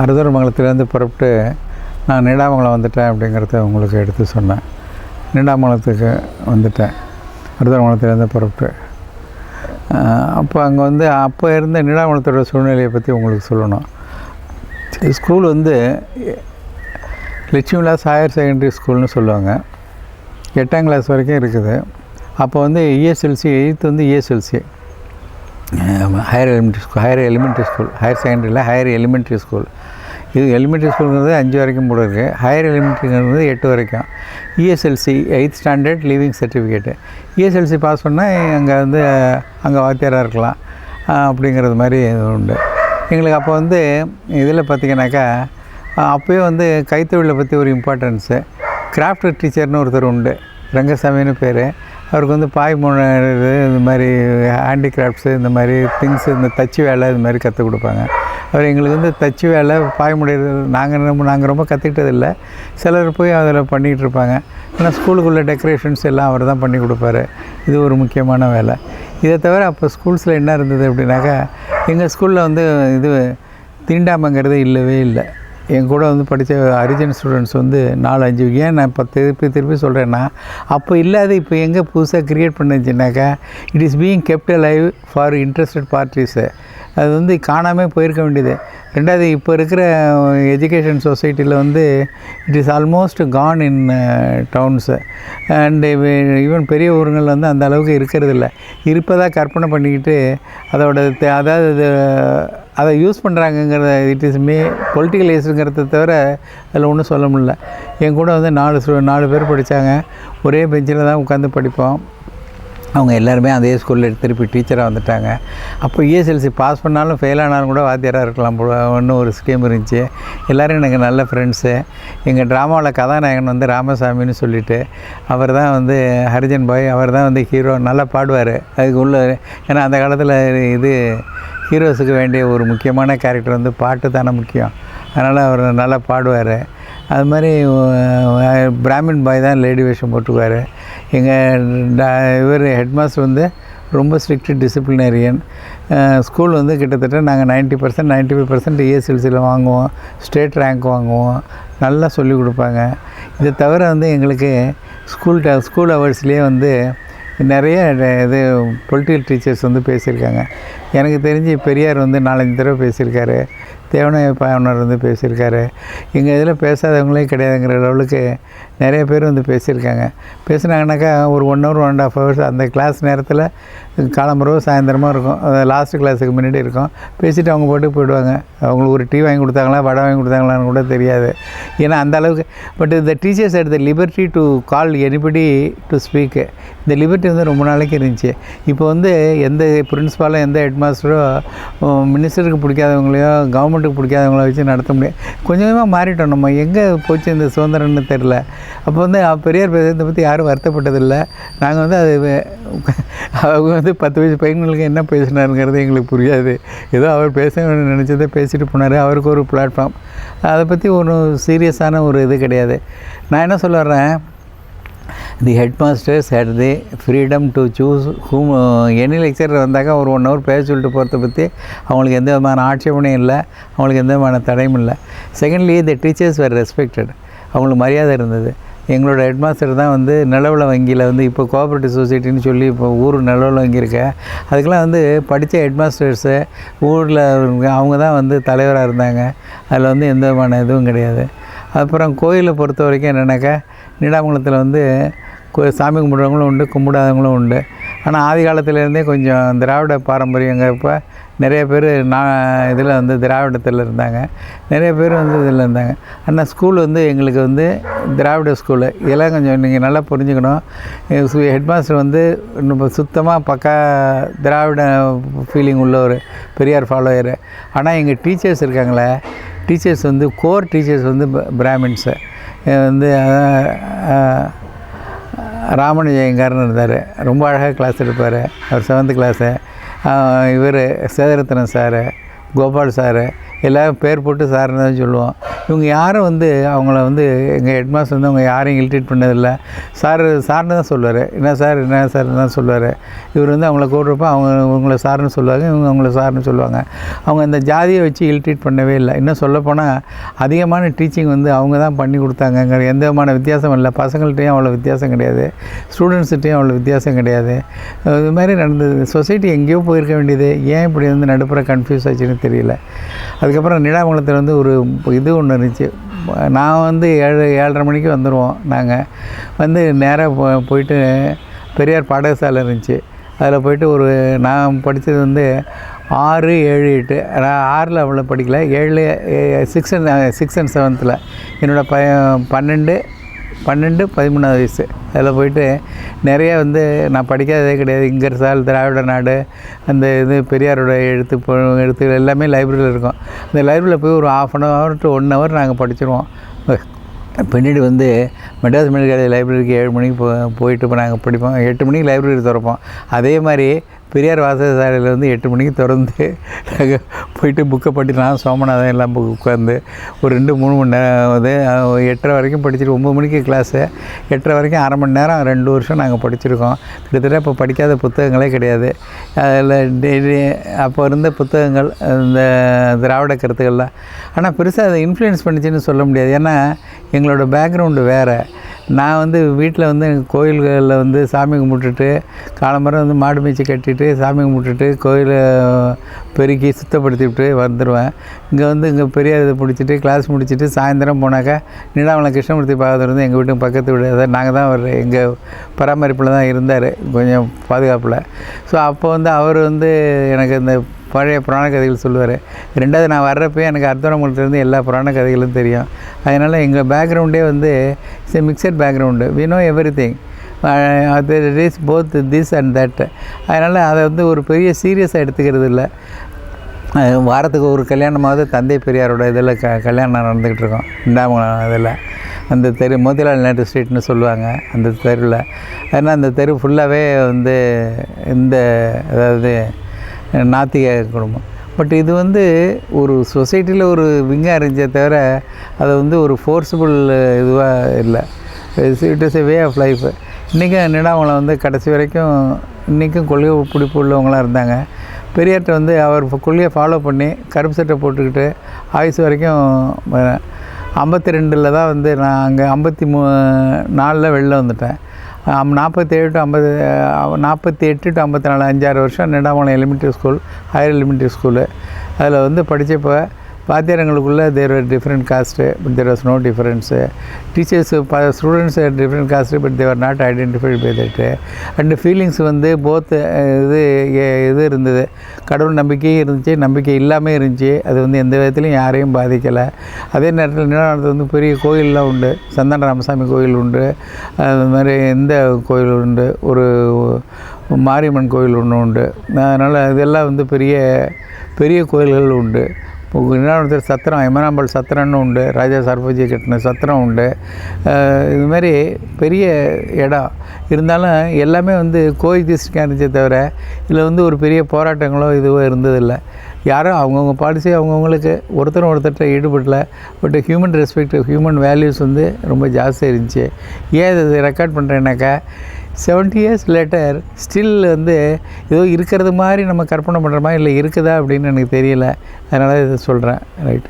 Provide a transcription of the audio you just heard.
அருதரமங்கலத்துலேருந்து புறப்பட்டு நான் நீடாமங்கலம் வந்துட்டேன் அப்படிங்கிறத உங்களுக்கு எடுத்து சொன்னேன். நீடாமங்கலத்துக்கு வந்துட்டேன் அருதரமங்கலத்துலேருந்து புறப்பட்டு. அப்போ அங்கே வந்து அப்போ இருந்த நீடாமங்கலத்தோட சூழ்நிலையை பற்றி உங்களுக்கு சொல்லணும். ஸ்கூல் வந்து லட்சுமி விலாஸ் ஹையர் செகண்டரி ஸ்கூல்னு சொல்லுவாங்க. 8ஆம் கிளாஸ் வரைக்கும் இருக்குது. அப்போ வந்து ESLC 8th வந்து ESLC higher elementary school higher செகண்டரியில் ஹையர் எலிமெண்ட்ரி ஸ்கூல். இது எலிமெண்ட்ரி ஸ்கூலுங்கிறது 5 வரைக்கும் போட இருக்குது. ஹையர் எலிமெண்ட்ரிங்கிறது 8 வரைக்கும். ESLC 8th standard leaving certificate. ESLC pass பண்ணால் அங்கே வந்து அங்கே வாத்தியாராக இருக்கலாம் அப்படிங்கிறது மாதிரி உண்டு. எங்களுக்கு அப்போ வந்து இதில் பார்த்திங்கனாக்கா அப்போயே வந்து கைத்தொழிலை பற்றி ஒரு இம்பார்ட்டன்ஸு. கிராஃப்ட் டீச்சர்னு ஒருத்தர் உண்டு, ரங்கசாமின்னு பேர். அவருக்கு வந்து பாய் முனைறது இந்த மாதிரி ஹேண்டிகிராஃப்ட்ஸு இந்த மாதிரி திங்ஸு இந்த தச்சு வேலை இது மாதிரி கற்றுக் கொடுப்பாங்க. அவர் எங்களுக்கு வந்து தச்சு வேலை பாய் முனைறது நாங்கள் ரொம்ப கற்றுக்கிட்டதில்லை. சிலர் போய் அதில் பண்ணிகிட்டு இருப்பாங்க. ஆனால் ஸ்கூலுக்குள்ளே டெக்கரேஷன்ஸ் எல்லாம் அவர் தான் பண்ணி கொடுப்பாரு. இது ஒரு முக்கியமான வேலை. இதை தவிர அப்போ ஸ்கூல்ஸில் என்ன இருந்தது அப்படின்னாக்கா, எங்கள் ஸ்கூலில் வந்து இது தீண்டாமைங்கிறது இல்லவே இல்லை. என் கூட வந்து படித்த ஹரிஜன் ஸ்டூடெண்ட்ஸ் வந்து 4-5. ஏன் நான் இப்போ திருப்பி சொல்கிறேன்னா, அப்போ இல்லாத இப்போ எங்கே புதுசாக க்ரியேட் பண்ணுச்சுனாக்கா, it is being kept alive for interested parties. அது வந்து காணாமல் போயிருக்க வேண்டியது. ரெண்டாவது இப்போ இருக்கிற எஜுகேஷன் சொசைட்டியில் வந்து it is almost Khan in downs and even பெரிய ஊருங்களில் வந்து அந்த அளவுக்கு இருக்கிறதில்ல. இருப்பதாக கற்பனை பண்ணிக்கிட்டு அதாவது அதை யூஸ் பண்ணுறாங்கங்கிறத இட் இஸ் பொலிட்டிக்கல் ஏஸுங்கிறத தவிர அதில் ஒன்றும் சொல்ல முடியல. என் கூட வந்து 4 பேர் படித்தாங்க. ஒரே பெஞ்சில் தான் உட்காந்து படிப்போம். அவங்க எல்லாருமே அதே ஸ்கூலில் திருப்பி டீச்சராக வந்துட்டாங்க. அப்போ ESLC பாஸ் பண்ணாலும் ஃபெயில் ஆனாலும் கூட வாத்தியாராக இருக்கலாம் ஒன்று ஒரு ஸ்கீம் இருந்துச்சு. எல்லோரும் எனக்கு நல்ல ஃப்ரெண்ட்ஸு. எங்கள் ட்ராமாவில் கதாநாயகன் வந்து ராமசாமின்னு சொல்லிவிட்டு அவர் தான் வந்து ஹரிஜன் பாய். அவர் தான் வந்து ஹீரோ. நல்லா பாடுவார். அதுக்கு உள்ள ஏன்னா அந்த காலத்தில் இது ஹீரோஸுக்கு வேண்டிய ஒரு முக்கியமான கேரக்டர் வந்து பாட்டு தானே முக்கியம். அதனால் அவர் நல்லா பாடுவார். அது மாதிரி பிராமின் பாய் தான் லேடி வேஷம் போட்டுக்குவார். இவர் ஹெட்மாஸ்டர் வந்து ரொம்ப ஸ்ட்ரிக்ட் டிசிப்ளினரியன். ஸ்கூல் வந்து கிட்டத்தட்ட நாங்கள் 90% 95% ESLCயில் வாங்குவோம். ஸ்டேட் ரேங்க் வாங்குவோம். நல்லா சொல்லிக் கொடுப்பாங்க. இதை தவிர வந்து எங்களுக்கு ஸ்கூல் ஹவர்ஸ்லேயே வந்து நிறைய இது பொலிட்டிக்கல் டீச்சர்ஸ் வந்து பேசியிருக்காங்க. எனக்கு தெரிஞ்சு பெரியார் வந்து 4-5 தடவை பேசியிருக்காரு. தேவநாய பாவனர் வந்து பேசியிருக்காரு. எங்கள் இதில் பேசாதவங்களே கிடையாதுங்கிற லெவலுக்கு நிறைய பேர் வந்து பேசியிருக்காங்க. பேசுனாங்கனாக்கா ஒரு 1 hour 1.5 hours அந்த கிளாஸ் நேரத்தில் காலம்பரவோ சாயந்தரமாக இருக்கும். லாஸ்ட்டு கிளாஸுக்கு முன்னாடி இருக்கும். பேசிவிட்டு அவங்க போட்டு போயிடுவாங்க. அவங்களுக்கு ஒரு டீ வாங்கி கொடுத்தாங்களா வடை வாங்கி கொடுத்தாங்களான்னு கூட தெரியாது. ஏன்னா அந்த அளவுக்கு. பட் இந்த டீச்சர்ஸ் எடுத்த liberty to call anybody to speak, இந்த லிபர்ட்டி வந்து ரொம்ப நாளைக்கு இருந்துச்சு. இப்போ வந்து எந்த பிரின்ஸிபாலோ எந்த ஹெட்மாஸ்டரோ மினிஸ்டருக்கு பிடிக்காதவங்களையோ கவர்மெண்ட்டுக்கு பிடிக்காதவங்கள வச்சு நடத்த முடியாது. கொஞ்சமாக மாறிட்டோம். நம்ம எங்கே போச்சு இந்த சுதந்திரம்னு தெரில. அப்போ வந்து பெரியார் பேசுறதை பற்றி யாரும் வருத்தப்பட்டதில்லை. நாங்கள் வந்து அது அவங்க வந்து 10 வயசு பையன்களுக்கு என்ன பேசினாருங்கிறது எங்களுக்கு புரியாது. ஏதோ அவர் பேச நினச்சதை பேசிட்டு போனார். அவருக்கு ஒரு பிளாட்ஃபார்ம். அதை பற்றி ஒன்றும் சீரியஸான ஒரு இது கிடையாது. நான் என்ன சொல்ல வர்றேன், the headmasters hate the freedom to choose whom. Any lecturer வந்தாக்கா ஒரு 1 hour பேச சொல்லிட்டு போகிறத பற்றி அவங்களுக்கு எந்த விதமான ஆட்சேபனையும் இல்லை. அவங்களுக்கு எந்த விதமான தடையும் இல்லை. Secondly the teachers were respected. அவங்களுக்கு மரியாதை இருந்தது. எங்களோட ஹெட்மாஸ்டர் தான் வந்து நிலவள வங்கியில் வந்து இப்போ கோஆப்ரேட்டிவ் சொசைட்டின்னு சொல்லி இப்போ ஊர் நிலவள வங்கி இருக்கு. அதுக்கெலாம் வந்து படித்த ஹெட்மாஸ்டர்ஸு ஊரில் அவங்க தான் வந்து தலைவராக இருந்தாங்க. அதில் வந்து எந்த விதமான இதுவும் கிடையாது. அப்புறம் கோயிலை பொறுத்த வரைக்கும் என்னென்னாக்கா, நீடாமங்கலத்தில் வந்து சாமி கும்பிட்றவங்களும் உண்டு, கும்பிடாதவங்களும் உண்டு. ஆனால் ஆதி காலத்துலேருந்தே கொஞ்சம் திராவிட பாரம்பரியங்கிறப்ப நிறைய பேர் இதில் வந்து திராவிடத்தில் இருந்தாங்க. நிறைய பேர் வந்து இதில் இருந்தாங்க. ஆனால் ஸ்கூல் வந்து எங்களுக்கு வந்து திராவிட ஸ்கூலு. இதெல்லாம் கொஞ்சம் நீங்கள் நல்லா புரிஞ்சுக்கணும். ஹெட்மாஸ்டர் வந்து சுத்தமாக பக்கா திராவிட ஃபீலிங் உள்ள ஒரு பெரியார் ஃபாலோயரு. ஆனால் எங்கள் டீச்சர்ஸ் இருக்காங்களே, டீச்சர்ஸ் வந்து கோர் டீச்சர்ஸ் வந்து பிராமின்ஸு. வந்து ராமனுஜயங்காரன்னு இருந்தார். ரொம்ப அழகாக கிளாஸ் எடுப்பார். அவர் 7th கிளாஸு. இவர் சேதரத்னம் சாரு, கோபால் சாரு, எல்லோரும் பேர் போட்டு சாருன்னு தான் சொல்லுவோம். இவங்க யாரும் வந்து அவங்கள வந்து எங்கள் ஹெட்மாஸ்டர் வந்து அவங்க யாரையும் இல்ட்ரீட் பண்ணதில்லை. சார்னு தான் சொல்லுவார். என்ன சார் தான் சொல்லுவார். இவர் வந்து அவங்கள கூடுறப்போ இவங்கள சார்னு சொல்லுவாங்க, இவங்க அவங்கள சார்னு சொல்லுவாங்க. அவங்க அந்த ஜாதியை வச்சு இல்ட்ரீட் பண்ணவே இல்லை. இன்னும் சொல்லப்போனால் அதிகமான டீச்சிங் வந்து அவங்க தான் பண்ணி கொடுத்தாங்கங்கிற எந்த விதமான வித்தியாசம் இல்லை. பசங்கள்கிட்டையும் அவ்வளோ வித்தியாசம் கிடையாது, ஸ்டூடெண்ட்ஸ்கிட்டையும் அவ்வளோ வித்தியாசம் கிடையாது. இது மாதிரி நடந்தது. சொசைட்டி எங்கேயோ போயிருக்க வேண்டியது, ஏன் இப்படி வந்து நடுப்புற கன்ஃபியூஸ் ஆச்சுன்னு தெரியல. அதுக்கப்புறம் நீடாமங்கலத்தில் வந்து ஒரு இது ஒன்று இருந்துச்சு. நான் வந்து 7:30 மணிக்கு வந்துடுவோம். நாங்கள் வந்து நேராக போயிட்டு பெரியார் பாடசாலை இருந்துச்சு. அதில் போயிட்டு நான் படித்தது வந்து 6, 7, 8. நான் 6ல் அவ்வளோ படிக்கல, 7, 6 and 7th என்னோடய 12, 13வது வயசு. அதில் போயிட்டு நிறையா வந்து நான் படிக்காததே கிடையாது. இங்கர்சால், திராவிட நாடு, அந்த இது பெரியாரோட எழுத்துக்கள் எல்லாமே லைப்ரரியில் இருக்கும். அந்த லைப்ரரியில் போய் ஒரு 1/2 hour to 1 hour நாங்கள் படிச்சிருவோம். பின்னாடி வந்து மெட்ராஸ் மெடிக்கல் காலேஜ் லைப்ரரிக்கு 7 மணிக்கு போயிட்டு இப்போ நாங்கள் படிப்போம். 8 மணிக்கு லைப்ரரி திறப்போம். அதே மாதிரி பெரியார் வாசகசாலையில் வந்து 8 மணிக்கு திறந்து நாங்கள் போயிட்டு புக்கை படி நான் சோமநாதன் எல்லாம் உட்காந்து ஒரு 2-3 மணி நேரம் வந்து 8:30 வரைக்கும் படிச்சுட்டு 9 மணிக்கு கிளாஸு, 8:30 வரைக்கும் 1/2 மணி நேரம் 2 வருஷம் நாங்கள் படிச்சிருக்கோம். கிட்டத்தட்ட இப்போ படிக்காத புத்தகங்களே கிடையாது. அதில் டெய்லி அப்போ இருந்த புத்தகங்கள் இந்த திராவிட கருத்துக்கள்லாம். ஆனால் பெருசாக அதை இன்ஃப்ளூயன்ஸ் பண்ணிச்சுன்னு சொல்ல முடியாது. ஏன்னா எங்களோட பேக்ரவுண்டு வேறு. நான் வந்து வீட்டில் வந்து கோயில்களில் வந்து சாமி கும்பிட்டுட்டு காலம்பரம் வந்து மாடு மேய்ச்சி கட்டிட்டு சாமி கும்பிட்டுட்டு கோயிலை பெருக்கி சுத்தப்படுத்திவிட்டு வந்துடுவேன். இங்கே பெரியார் இதை பிடிச்சிட்டு கிளாஸ் முடிச்சுட்டு சாயந்தரம் போனாக்கா நீடாமங்கலம் கிருஷ்ணமூர்த்தி பாகவதர் வந்து எங்கள் வீட்டுக்கு பக்கத்து வீடு, அதாவது நாங்கள் தான் எங்கள் பராமரிப்பில் தான் இருந்தார், கொஞ்சம் பாதுகாப்பில். ஸோ அப்போ வந்து அவர் வந்து எனக்கு இந்த பழைய புராண கதைகள் சொல்லுவார். 2வது நான் வர்றப்போ எனக்கு அர்த்தராமங்கலத்துலேருந்து எல்லா புராண கதைகளும் தெரியும். அதனால் எங்கள் பேக்ரவுண்டே வந்து it's mixed background. We know everything. அது is both this and that. அதனால் அதை வந்து ஒரு பெரிய சீரியஸாக எடுத்துக்கிறது இல்லை. வாரத்துக்கு ஒரு கல்யாணமாவது தந்தை பெரியாரோட இதில் கல்யாணம் நடந்துக்கிட்டு இருக்கோம். நீடாமங்கலம் இதில் அந்த தெரு மோதிலால் நேரு ஸ்ட்ரீட்னு சொல்லுவாங்க அந்த தெருவில். ஏன்னா அந்த தெரு ஃபுல்லாகவே வந்து அதாவது நாத்திக குடும்பம். பட் இது வந்து ஒரு சொசைட்டியில் ஒரு விங்காக இருந்துச்சே தவிர அதை வந்து ஒரு ஃபோர்ஸபுள் இதுவாக இல்லை. It is a way of life. இன்றைக்கும் நீடாமங்கலம் வந்து கடைசி வரைக்கும் இன்றைக்கும் கொள்கை பிடிப்பு உள்ளவங்களாம் இருந்தாங்க. பெரியார்கிட்ட வந்து அவர் கொள்கையை ஃபாலோ பண்ணி கருப்பு சட்டை போட்டுக்கிட்டு ஆயுசு வரைக்கும் 52 தான் வந்து நான் அங்கே 54 வெளில வந்துட்டேன். 48 to 54 5-6 வருஷம் நீடாமங்கலம் elementary school, higher elementary school. அதில் வந்து படித்தப்போ வாத்தியாரங்களுக்குள்ளே there are different caste, but there was no difference. Teachers students different caste, but there not identified by that. And feelings வந்து போத் இது இருந்தது. கடவுள் நம்பிக்கையும் இருந்துச்சு, நம்பிக்கை இல்லாமல் இருந்துச்சு. அது வந்து எந்த விதத்துலையும் யாரையும் பாதிக்கலை. அதே நேரத்தில் நீடாமங்கலத்தில் வந்து பெரிய கோயிலெலாம் உண்டு. சந்தான ராமசாமி கோயில் உண்டு, அது மாதிரி இந்த கோயில் உண்டு, ஒரு மாரியம்மன் கோயில் ஒன்று உண்டு. அதனால் இதெல்லாம் வந்து பெரிய பெரிய கோயில்கள் உண்டு. நீடாமங்கலத்தில் சத்திரம், எமனாம்பாள் சத்திரம்னு உண்டு, ராஜா சர்பஜி கட்டின சத்திரம் உண்டு. இதுமாரி பெரிய இடம் இருந்தாலும் எல்லாமே வந்து கோஎக்ஸிஸ்டிங்காக இருந்துச்சே தவிர இதில் வந்து ஒரு பெரிய போராட்டங்களோ இதுவோ இருந்ததில்லை. யாரும் அவங்கவுங்க பாலிசி அவங்கவுங்களுக்கு ஒருத்தர்கிட்ட ஈடுபடல. But human respect, human values வந்து ரொம்ப ஜாஸ்தியாக இருந்துச்சு. ஏன் இதை ரெக்கார்ட் பண்ணுறேன்னாக்கா 70 years லேட்டர் ஸ்டில் வந்து ஏதோ இருக்கிறது மாதிரி நம்ம கற்பனை பண்ணுற மாதிரி இல்லை இருக்குதா அப்படின்னு எனக்கு தெரியல. அதனால இதை சொல்கிறேன். ரைட்.